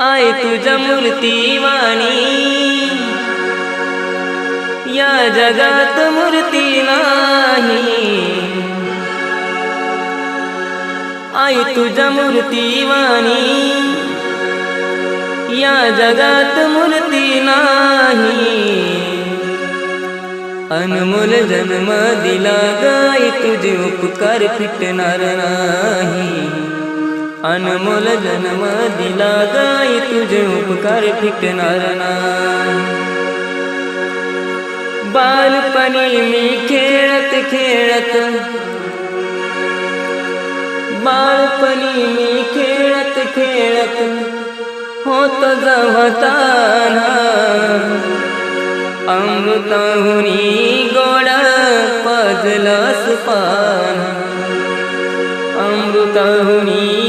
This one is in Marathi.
आई तुझ्या मूर्तीवाणी या जगात मूर्ती नाही। आई तुझ्या मूर्तीवाणी या जगात मूर्ती नाही। अनमोल जन्म दिला गाई तुझे उपकार फिटणार नाही। अनमोल जन्म दिला गाई तुझे उपकार फिटणार नाही। बालपणी मी खेळत खेळत बालपणी मी खेळत खेळत होत जवताना अमृताहुनी गोड पाजलं पान। अमृताहुनी